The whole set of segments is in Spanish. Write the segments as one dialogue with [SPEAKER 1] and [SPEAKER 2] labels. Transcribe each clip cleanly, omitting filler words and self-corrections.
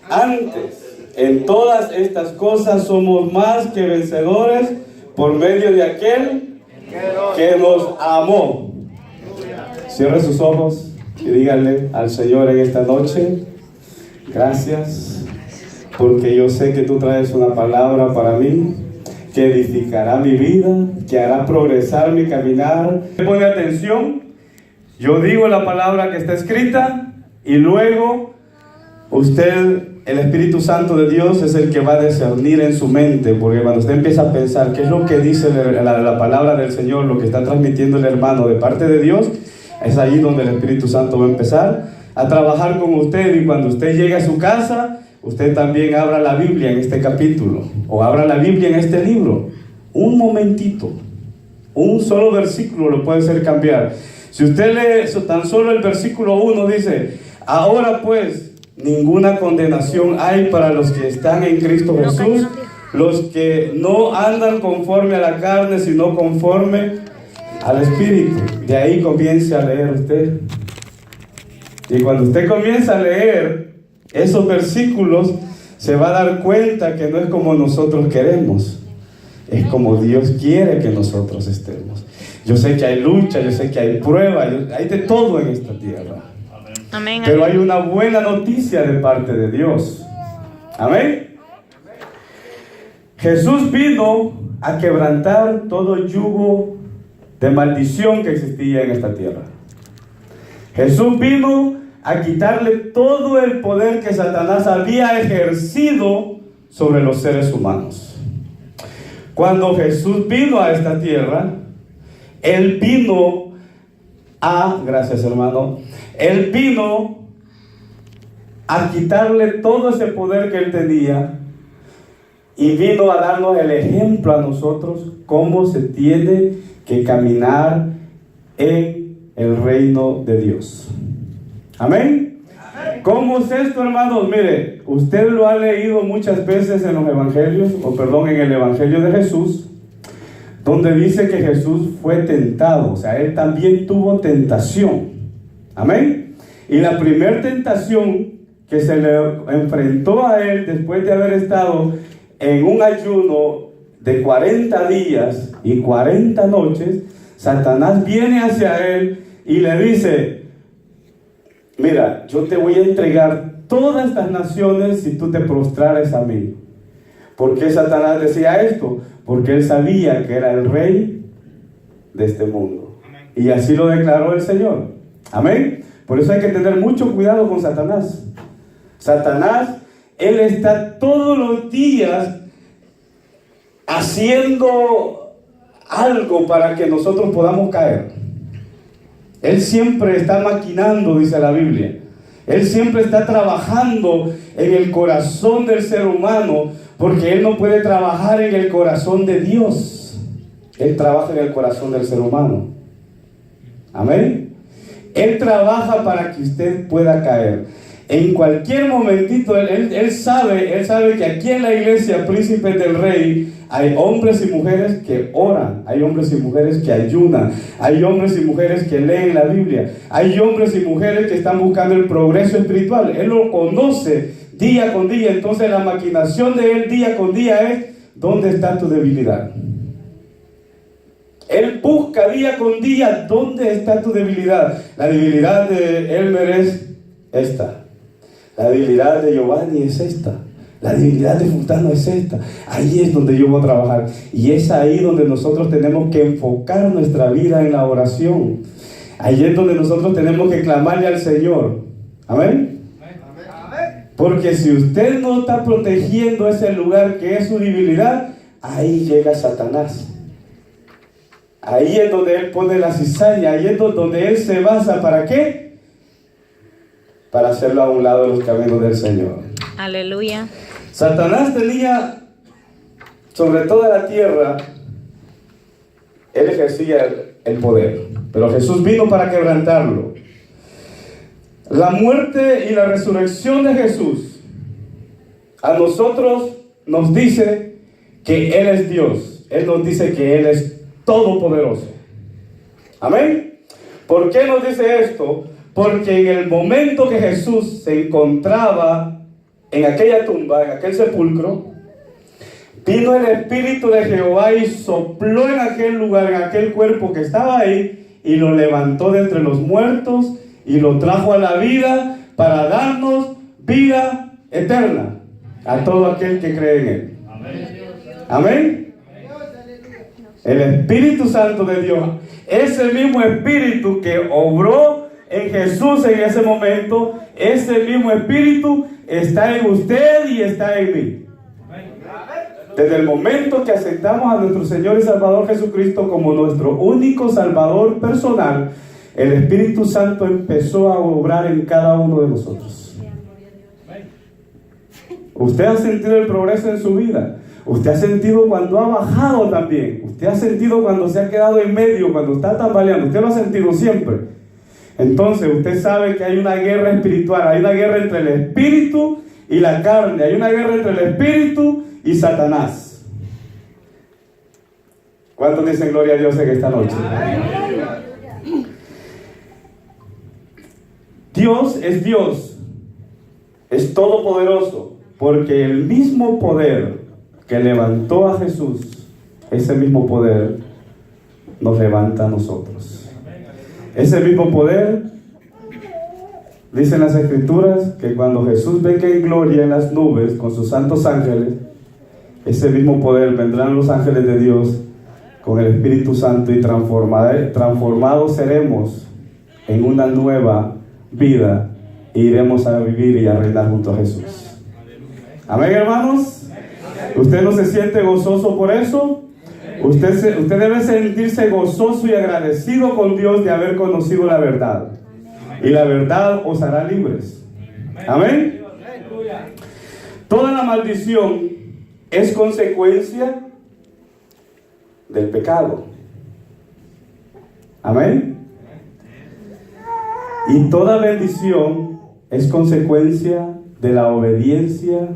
[SPEAKER 1] Antes, en todas estas cosas somos más que vencedores por medio de aquel que nos amó. Cierre sus ojos y díganle al Señor en esta noche: gracias, porque yo sé que tú traes una palabra para mí que edificará mi vida, que hará progresar mi caminar. Pone atención, yo digo la palabra que está escrita y luego usted, el Espíritu Santo de Dios, es el que va a discernir en su mente, porque cuando usted empieza a pensar qué es lo que dice la palabra del Señor, lo que está transmitiendo el hermano de parte de Dios, es ahí donde el Espíritu Santo va a empezar a trabajar con usted. Y cuando usted llegue a su casa, usted también abra la Biblia en este capítulo, o abra la Biblia en este libro, un momentito, un solo versículo lo puede hacer cambiar. Si usted lee tan solo el versículo 1, dice: ahora pues, ninguna condenación hay para los que están en Cristo Jesús, los que no andan conforme a la carne, sino conforme al Espíritu. De ahí comience a leer usted. Y cuando usted comienza a leer esos versículos, se va a dar cuenta que no es como nosotros queremos, es como Dios quiere que nosotros estemos. Yo sé que hay lucha, yo sé que hay pruebas, hay de todo en esta tierra. Amén. Pero hay una buena noticia de parte de Dios. Amén. Jesús vino a quebrantar todo yugo de maldición que existía en esta tierra. Jesús vino a quitarle todo el poder que Satanás había ejercido sobre los seres humanos. Cuando Jesús vino a esta tierra, Él vino a, gracias hermano, Él vino a quitarle todo ese poder que Él tenía y vino a darnos el ejemplo a nosotros cómo se tiene que caminar en el reino de Dios. Amén. ¿Cómo es esto, hermanos? Mire, usted lo ha leído muchas veces en los evangelios, en el evangelio de Jesús, donde dice que Jesús fue tentado, o sea, Él también tuvo tentación. Amén. Y la primera tentación que se le enfrentó a Él después de haber estado en un ayuno de 40 días y 40 noches, Satanás viene hacia Él y le dice: mira, yo te voy a entregar todas estas naciones si tú te prostrares a mí. ¿Por qué Satanás decía esto? Porque él sabía que era el rey de este mundo. Amén. Y así lo declaró el Señor. Amén. Por eso hay que tener mucho cuidado con Satanás. Satanás, él está todos los días haciendo algo para que nosotros podamos caer. Él siempre está maquinando, dice la Biblia. Él siempre está trabajando en el corazón del ser humano, porque Él no puede trabajar en el corazón de Dios. Él trabaja en el corazón del ser humano. Amén. Él trabaja para que usted pueda caer. En cualquier momentito, él sabe que aquí en la iglesia Príncipes del Rey hay hombres y mujeres que oran, hay hombres y mujeres que ayunan, hay hombres y mujeres que leen la Biblia, hay hombres y mujeres que están buscando el progreso espiritual. Él lo conoce día con día. Entonces la maquinación de Él día con día es: ¿dónde está tu debilidad? Él busca día con día: ¿dónde está tu debilidad? La debilidad de Elmer es esta. La debilidad de Giovanni es esta. La debilidad de Fulano es esta. Ahí es donde yo voy a trabajar. Y es ahí donde nosotros tenemos que enfocar nuestra vida en la oración. Ahí es donde nosotros tenemos que clamarle al Señor. Amén. Porque si usted no está protegiendo ese lugar que es su debilidad, ahí llega Satanás. Ahí es donde él pone la cizaña. Ahí es donde él se basa. ¿Para qué? Para hacerlo a un lado de los caminos del Señor.
[SPEAKER 2] Aleluya.
[SPEAKER 1] Satanás tenía sobre toda la tierra, él ejercía el poder, pero Jesús vino para quebrantarlo. La muerte y la resurrección de Jesús a nosotros nos dice que Él es Dios. Él nos dice que Él es todopoderoso. Amén. ¿Por qué nos dice esto? Porque en el momento que Jesús se encontraba en aquella tumba, en aquel sepulcro, vino el Espíritu de Jehová y sopló en aquel lugar, en aquel cuerpo que estaba ahí, y lo levantó de entre los muertos y lo trajo a la vida para darnos vida eterna a todo aquel que cree en Él. Amén. El Espíritu Santo de Dios, ese mismo Espíritu que obró en Jesús en ese momento, ese mismo Espíritu está en usted y está en mí. Desde el momento que aceptamos a nuestro Señor y Salvador Jesucristo como nuestro único Salvador personal, el Espíritu Santo empezó a obrar en cada uno de nosotros. Usted ha sentido el progreso en su vida. Usted ha sentido cuando ha bajado también. Usted ha sentido cuando se ha quedado en medio, cuando está tambaleando. Usted lo ha sentido siempre. Entonces usted sabe que hay una guerra espiritual. Hay una guerra entre el espíritu y la carne. Hay una guerra entre el espíritu y Satanás. ¿Cuántos dicen gloria a Dios en esta noche? Dios es todopoderoso, porque el mismo poder que levantó a Jesús, ese mismo poder nos levanta a nosotros. Ese mismo poder, dicen las Escrituras, que cuando Jesús venga en gloria en las nubes con sus santos ángeles, ese mismo poder vendrán los ángeles de Dios con el Espíritu Santo y transformados seremos en una nueva vida e iremos a vivir y a reinar junto a Jesús. Amén, hermanos. ¿Usted no se siente gozoso por eso? Usted debe sentirse gozoso y agradecido con Dios de haber conocido la verdad. Y la verdad os hará libres. Amén. Toda la maldición es consecuencia del pecado. Amén. Y toda bendición es consecuencia de la obediencia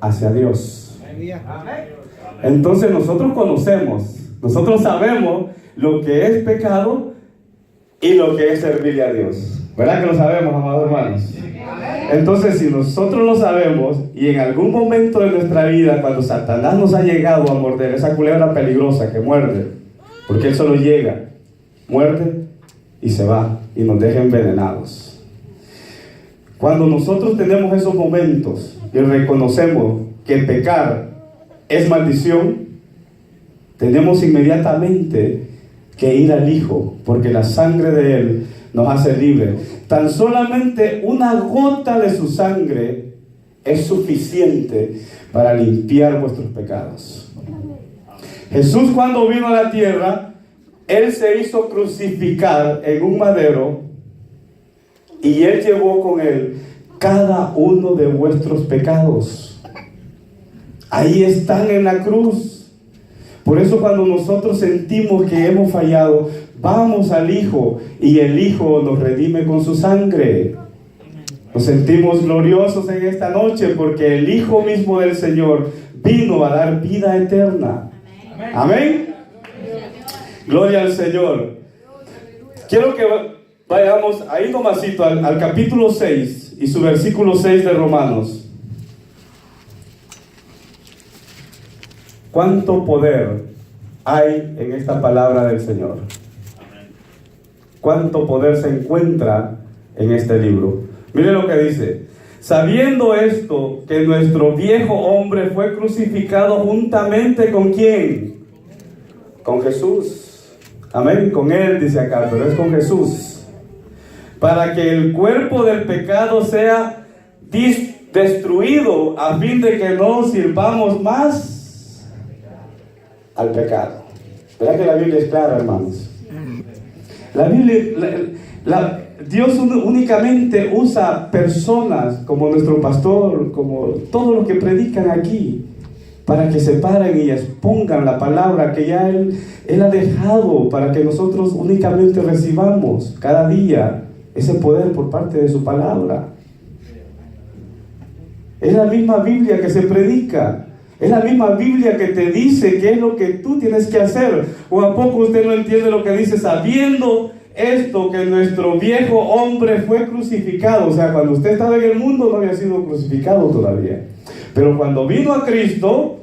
[SPEAKER 1] hacia Dios. Entonces nosotros nosotros sabemos lo que es pecado y lo que es servirle a Dios. ¿Verdad que lo sabemos, amados hermanos? Entonces, si nosotros lo sabemos y en algún momento de nuestra vida, cuando Satanás nos ha llegado a morder, esa culebra peligrosa que muerde, porque él solo llega, muerde y se va y nos deja envenenados. Cuando nosotros tenemos esos momentos y reconocemos que pecar es maldición, tenemos inmediatamente que ir al Hijo, porque la sangre de Él nos hace libres. Tan solamente una gota de su sangre es suficiente para limpiar vuestros pecados. Jesús, cuando vino a la tierra, Él se hizo crucificar en un madero y Él llevó con Él cada uno de vuestros pecados. Ahí están en la cruz. Por eso cuando nosotros sentimos que hemos fallado, vamos al Hijo y el Hijo nos redime con su sangre. Nos sentimos gloriosos en esta noche porque el Hijo mismo del Señor vino a dar vida eterna. Amén. Gloria al Señor. Quiero que vayamos ahí nomasito al capítulo 6 y su versículo 6 de Romanos. ¿Cuánto poder hay en esta palabra del Señor? ¿Cuánto poder se encuentra en este libro? Mire lo que dice: sabiendo esto, que nuestro viejo hombre fue crucificado juntamente ¿con quién? Con Jesús. Amén, con Él dice acá, pero es con Jesús. Para que el cuerpo del pecado sea destruido, a fin de que no sirvamos más al pecado. ¿Verdad que la Biblia es clara, hermanos? La Biblia, Dios únicamente usa personas como nuestro pastor, como todos los que predican aquí, para que se paren y expongan la palabra que ya Él ha dejado, para que nosotros únicamente recibamos cada día ese poder por parte de su palabra. Es la misma Biblia que se predica. Es la misma Biblia que te dice qué es lo que tú tienes que hacer. ¿O a poco usted no entiende lo que dice? Sabiendo esto, que nuestro viejo hombre fue crucificado. O sea, cuando usted estaba en el mundo no había sido crucificado todavía. Pero cuando vino a Cristo,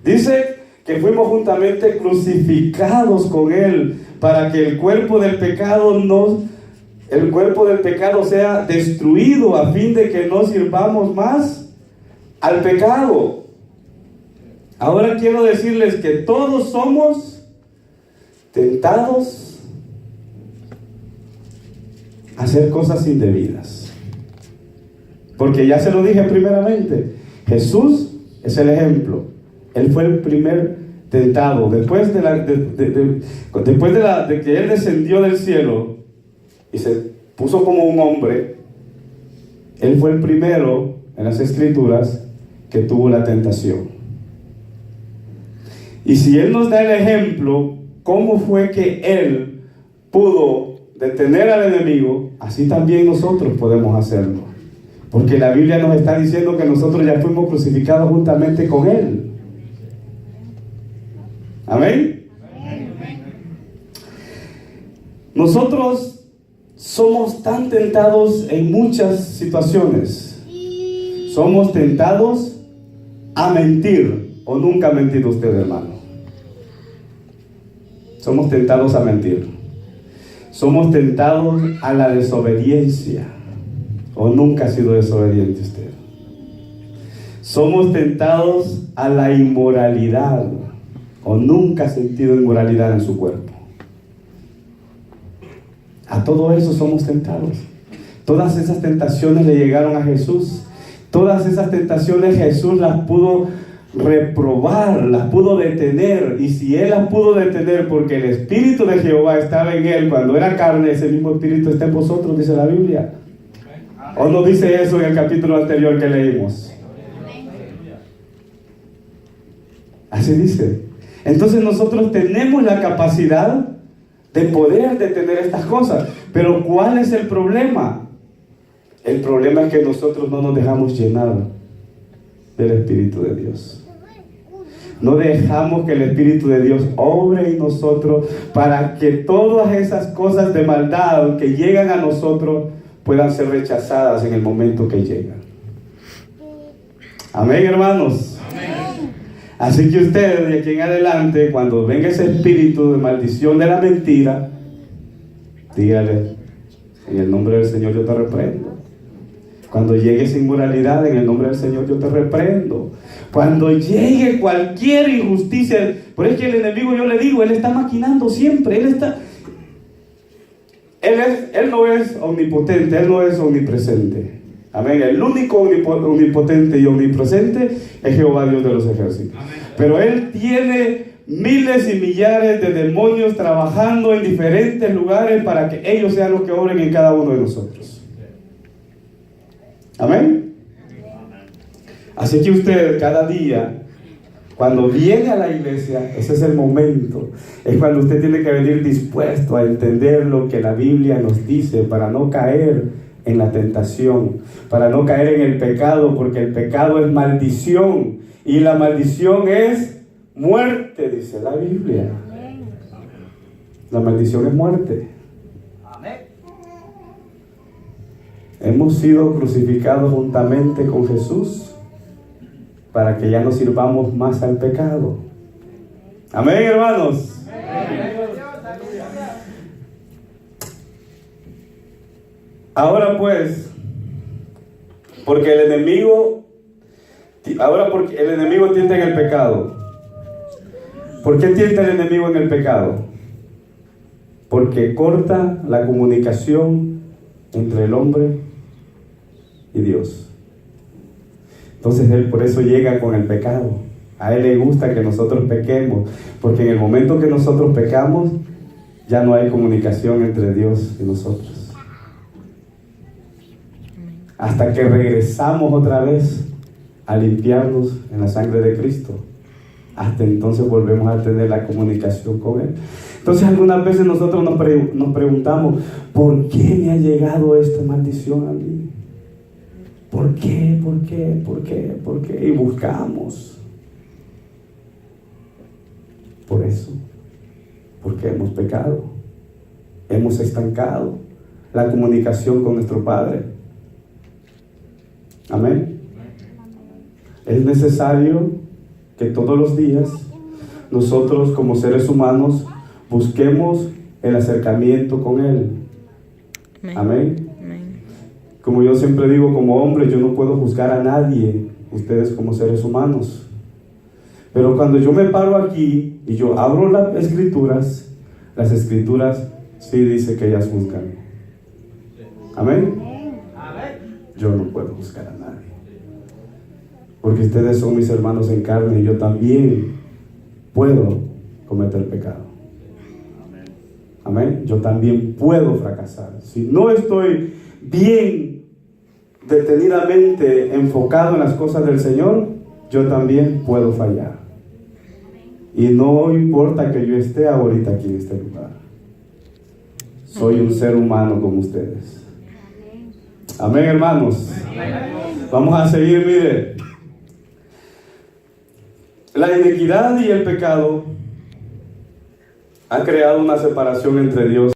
[SPEAKER 1] dice que fuimos juntamente crucificados con Él para que el cuerpo del pecado sea destruido, a fin de que no sirvamos más al pecado. Ahora quiero decirles que todos somos tentados a hacer cosas indebidas. Porque ya se lo dije primeramente, Jesús es el ejemplo. Él fue el primer tentado. Después de que Él descendió del cielo y se puso como un hombre, Él fue el primero en las Escrituras que tuvo la tentación. Y si Él nos da el ejemplo, ¿cómo fue que Él pudo detener al enemigo? Así también nosotros podemos hacerlo. Porque la Biblia nos está diciendo que nosotros ya fuimos crucificados juntamente con Él. Amén. Nosotros somos tan tentados en muchas situaciones. Somos tentados a mentir. ¿O nunca ha mentido usted, hermano? Somos tentados a mentir. Somos tentados a la desobediencia. ¿O nunca ha sido desobediente usted? Somos tentados a la inmoralidad. ¿O nunca ha sentido inmoralidad en su cuerpo? A todo eso somos tentados. Todas esas tentaciones le llegaron a Jesús. Todas esas tentaciones Jesús las pudo reprobar, las pudo detener. Y si Él las pudo detener porque el Espíritu de Jehová estaba en Él cuando era carne, ese mismo Espíritu está en vosotros, dice la Biblia. ¿O no dice eso en el capítulo anterior que leímos? Así dice. Entonces nosotros tenemos la capacidad de poder detener estas cosas. Pero ¿cuál es el problema? El problema es que nosotros no nos dejamos llenar del Espíritu de Dios. No dejamos que el Espíritu de Dios obre en nosotros para que todas esas cosas de maldad que llegan a nosotros puedan ser rechazadas en el momento que llegan. Amén, hermanos. Amén. Así que ustedes de aquí en adelante, cuando venga ese espíritu de maldición de la mentira, dígale: en el nombre del Señor yo te reprendo. Cuando llegue esa inmoralidad, en el nombre del Señor yo te reprendo. Cuando llegue cualquier injusticia, por eso que el enemigo, yo le digo, él está maquinando siempre. Él no es omnipotente, Él no es omnipresente. Amén. El único omnipotente y omnipresente es Jehová, Dios de los ejércitos. Amén. Pero Él tiene miles y millares de demonios trabajando en diferentes lugares para que ellos sean los que obren en cada uno de nosotros. Amén. Así que usted cada día, cuando viene a la iglesia, ese es el momento. Es cuando usted tiene que venir dispuesto a entender lo que la Biblia nos dice para no caer en la tentación, para no caer en el pecado, porque el pecado es maldición y la maldición es muerte, dice la Biblia. La maldición es muerte. Hemos sido crucificados juntamente con Jesús para que ya no sirvamos más al pecado. Amén, hermanos. Ahora pues, porque el enemigo tienta en el pecado. ¿Por qué tienta el enemigo en el pecado? Porque corta la comunicación entre el hombre y Dios. Entonces Él por eso llega con el pecado. A Él le gusta que nosotros pequemos, porque en el momento que nosotros pecamos, ya no hay comunicación entre Dios y nosotros. Hasta que regresamos otra vez a limpiarnos en la sangre de Cristo. Hasta entonces volvemos a tener la comunicación con Él. Entonces algunas veces nosotros nos preguntamos: ¿por qué me ha llegado esta maldición a mí? ¿Por qué? ¿Por qué? ¿Por qué? ¿Por qué? Y buscamos. Por eso. Porque hemos pecado. hemos estancado la comunicación con nuestro Padre. Amén. Es necesario que todos los días nosotros como seres humanos busquemos el acercamiento con Él. Amén. Como yo siempre digo, como hombre, yo no puedo juzgar a nadie, ustedes como seres humanos. Pero cuando yo me paro aquí y yo abro las escrituras sí dice que ellas juzgan. Amén. Yo no puedo juzgar a nadie, porque ustedes son mis hermanos en carne y yo también puedo cometer pecado. Amén. Yo también puedo fracasar. Si no estoy bien detenidamente enfocado en las cosas del Señor, yo también puedo fallar. Y no importa que yo esté ahorita aquí en este lugar. Soy un ser humano como ustedes. Amén, hermanos. Vamos a seguir, mire. La iniquidad y el pecado ha creado una separación entre Dios